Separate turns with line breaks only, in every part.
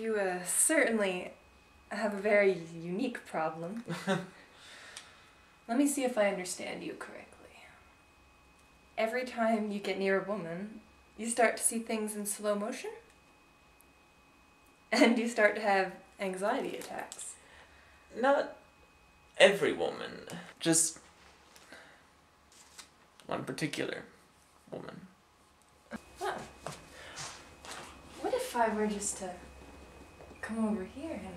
You certainly have a very unique problem. Let me see if I understand you correctly. Every time you get near a woman, you start to see things in slow motion? And you start to have anxiety attacks.
Not every woman. Just one particular woman.
Huh. What if I were just to come over here and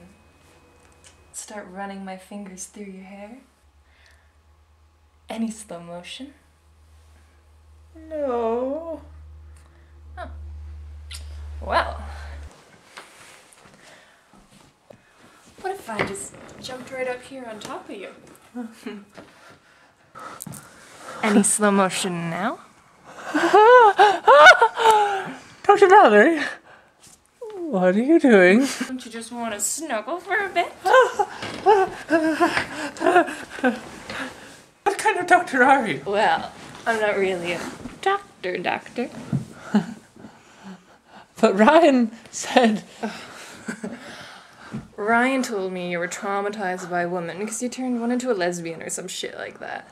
start running my fingers through your hair? Any slow motion?
No.
Huh. Well, what if I just jumped right up here on top of you? Any slow motion now?
Dr. Mallory, what are you doing?
Don't you just want to snuggle for a bit?
What kind of doctor are you?
Well, I'm not really a doctor.
But Ryan said...
Ryan told me you were traumatized by a woman because you turned one into a lesbian or some shit like that.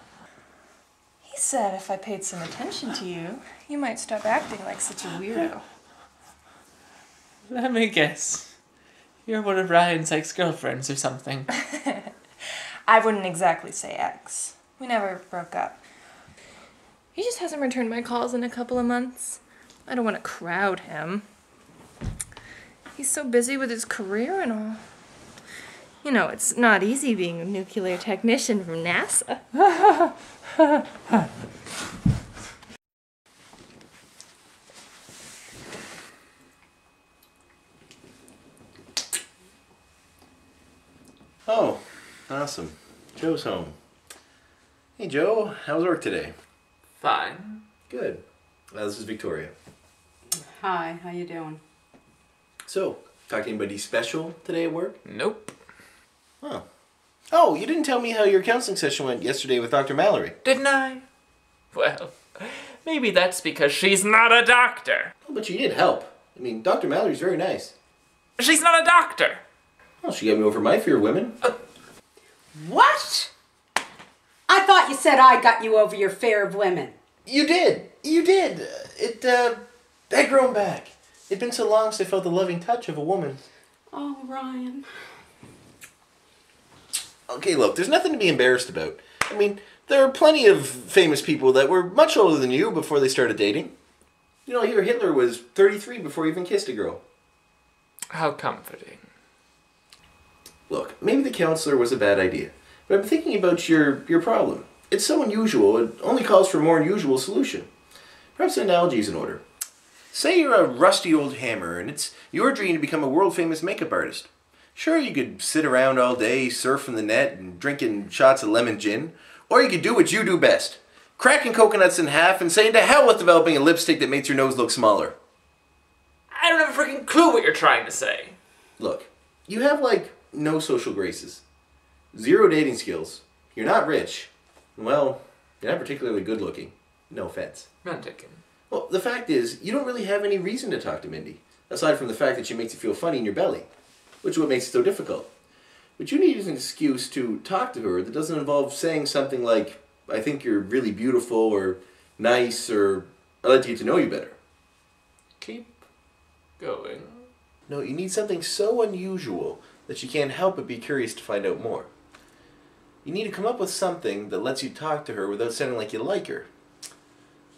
He said if I paid some attention to you, you might stop acting like such a weirdo.
Let me guess. You're one of Ryan's ex-girlfriends or something.
I wouldn't exactly say ex. We never broke up. He just hasn't returned my calls in a couple of months. I don't want to crowd him. He's so busy with his career and all. You know, it's not easy being a nuclear technician from NASA.
Oh, awesome. Joe's home. Hey Joe, how's work today?
Fine.
Good. This is Victoria.
Hi, how you doing?
So, talk to anybody special today at work?
Nope.
Oh. Oh, you didn't tell me how your counseling session went yesterday with Dr. Mallory.
Didn't I? Well, maybe that's because she's not a doctor.
Oh, but you did help. I mean, Dr. Mallory's very nice.
She's not a doctor.
Well, she got me over my fear of women.
What? I thought you said I got you over your fear of women.
You did. You did. It had grown back. It'd been so long since I felt the loving touch of a woman.
Oh, Ryan.
Okay, look, there's nothing to be embarrassed about. I mean, there are plenty of famous people that were much older than you before they started dating. You know, here Hitler was 33 before he even kissed a girl.
How comforting.
Look, maybe the counselor was a bad idea, but I'm thinking about your problem. It's so unusual, it only calls for a more unusual solution. Perhaps an analogy is in order. Say you're a rusty old hammer, and it's your dream to become a world-famous makeup artist. Sure, you could sit around all day, surfing the net, and drinking shots of lemon gin, or you could do what you do best. Cracking coconuts in half and saying to hell with developing a lipstick that makes your nose look smaller.
I don't have a freaking clue what you're trying to say.
Look, you have, like, no social graces. Zero dating skills. You're not rich. Well, you're not particularly good looking. No offense.
None taken.
Well, the fact is, you don't really have any reason to talk to Mindy, aside from the fact that she makes you feel funny in your belly, which is what makes it so difficult. But you need an excuse to talk to her that doesn't involve saying something like, I think you're really beautiful, or nice, or I'd like to get to know you better.
Keep going.
No, you need something so unusual that you can't help but be curious to find out more. You need to come up with something that lets you talk to her without sounding like you like her.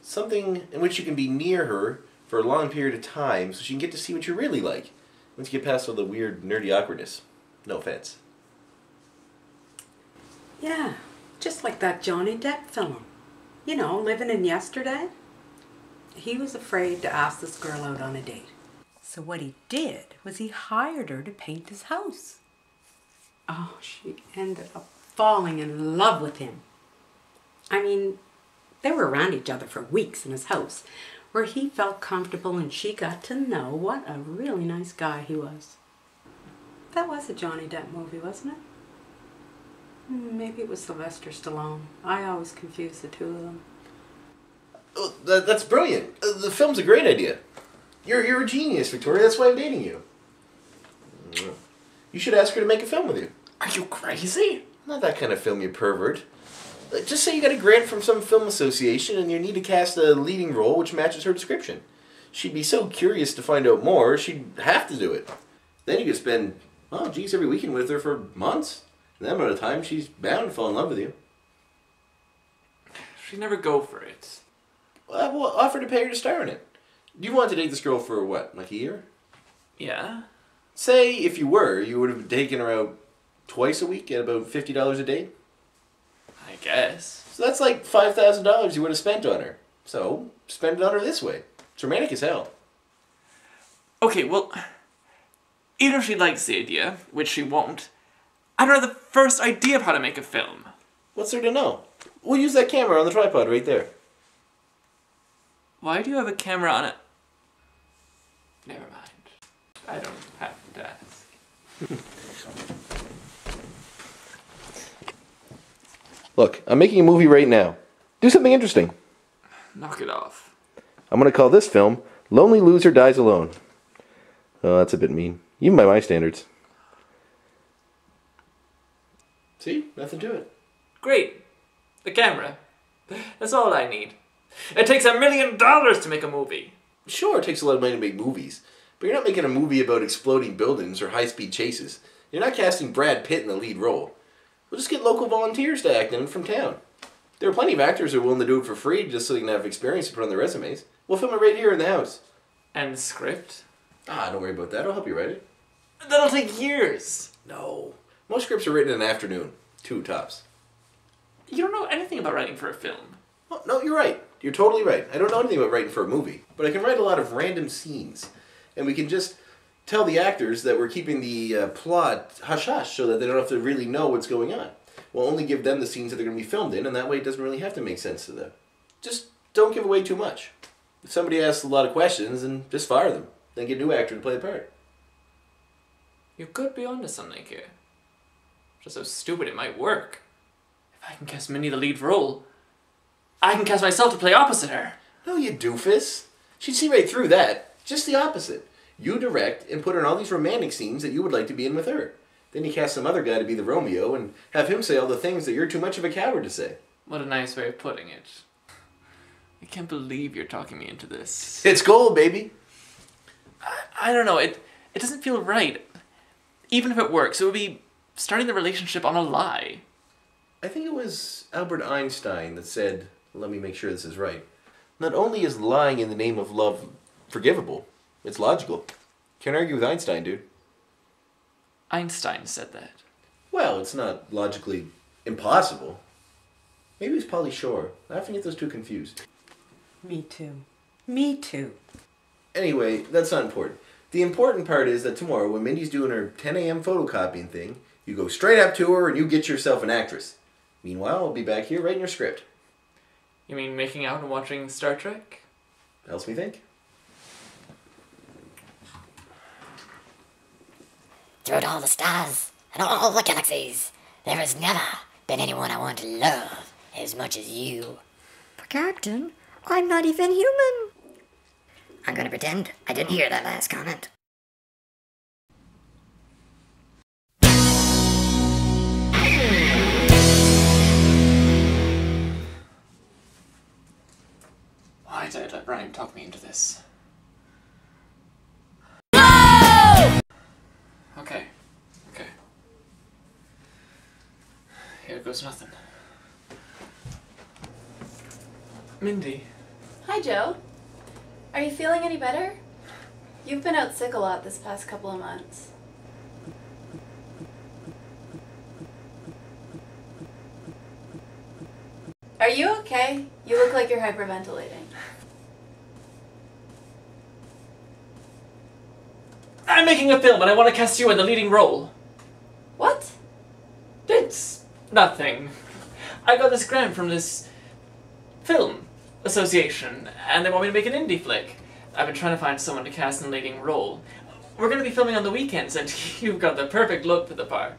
Something in which you can be near her for a long period of time so she can get to see what you're really like once you get past all the weird, nerdy awkwardness. No offense.
Yeah, just like that Johnny Depp film. You know, Living in Yesterday. He was afraid to ask this girl out on a date. So what he did was he hired her to paint his house. Oh, she ended up falling in love with him. I mean, they were around each other for weeks in his house, where he felt comfortable and she got to know what a really nice guy he was. That was a Johnny Depp movie, wasn't it? Maybe it was Sylvester Stallone. I always confuse the two of them.
Oh, that's brilliant. The film's a great idea. You're a genius, Victoria. That's why I'm dating you. You should ask her to make a film with you.
Are you crazy?
Not that kind of film, you pervert. Just say you got a grant from some film association and you need to cast a leading role which matches her description. She'd be so curious to find out more, she'd have to do it. Then you could spend, every weekend with her for months. And that amount of time, she's bound to fall in love with you.
She'd never go for it.
Well, offer to pay her to star in it. You want to date this girl for what, like a year?
Yeah?
Say, if you would have taken her out twice a week at about $50 a day?
I guess.
So that's like $5,000 you would have spent on her. So, spend it on her this way. It's romantic as hell.
Okay, well, even if she likes the idea, which she won't, I don't have the first idea of how to make a film.
What's there to know? We'll use that camera on the tripod right there.
Why do you have a camera on it? Never mind. I don't have to ask.
Look, I'm making a movie right now. Do something interesting.
Knock it off.
I'm going to call this film Lonely Loser Dies Alone. Oh, that's a bit mean. Even by my standards. See? Nothing to it.
Great. The camera. That's all I need. It takes $1 million to make a movie.
Sure, it takes a lot of money to make movies. But you're not making a movie about exploding buildings or high-speed chases. You're not casting Brad Pitt in the lead role. We'll just get local volunteers to act in it from town. There are plenty of actors who are willing to do it for free just so they can have experience to put on their resumes. We'll film it right here in the house.
And the script?
Don't worry about that. I'll help you write it.
That'll take years.
No. Most scripts are written in an afternoon. 2 tops.
You don't know anything about writing for a film.
Oh, no, you're right. You're totally right. I don't know anything about writing for a movie. But I can write a lot of random scenes. And we can just tell the actors that we're keeping the plot hush-hush so that they don't have to really know what's going on. We'll only give them the scenes that they're going to be filmed in, and that way it doesn't really have to make sense to them. Just don't give away too much. If somebody asks a lot of questions, then just fire them. Then get a new actor to play the part.
You could be onto something here. Just so stupid it might work. If I can cast Minnie the lead role, I can cast myself to play opposite her.
No, you doofus. She'd see right through that. Just the opposite. You direct and put her in all these romantic scenes that you would like to be in with her. Then you cast some other guy to be the Romeo and have him say all the things that you're too much of a coward to say.
What a nice way of putting it. I can't believe you're talking me into this.
It's gold, baby.
I don't know, it doesn't feel right. Even if it works, it would be starting the relationship on a lie.
I think it was Albert Einstein that said, let me make sure this is right, not only is lying in the name of love forgivable, it's logical. Can't argue with Einstein, dude.
Einstein said that.
Well, it's not logically impossible. Maybe it's Pauly Shore. I often get those two confused.
Me too. Me too.
Anyway, that's not important. The important part is that tomorrow, when Mindy's doing her 10 a.m. photocopying thing, you go straight up to her and you get yourself an actress. Meanwhile, I'll be back here writing your script.
You mean making out and watching Star Trek?
Helps me think.
Throughout all the stars and all the galaxies, there has never been anyone I want to love as much as you. But Captain, I'm not even human. I'm gonna pretend I didn't hear that last comment.
Why did I let Ryan talk me into this? Okay. Here goes nothing. Mindy.
Hi, Joe. Are you feeling any better? You've been out sick a lot this past couple of months. Are you okay? You look like you're hyperventilating.
I'm making a film and I want to cast you in the leading role.
What?
It's nothing. I got this grant from this film association and they want me to make an indie flick. I've been trying to find someone to cast in the leading role. We're going to be filming on the weekends and you've got the perfect look for the part.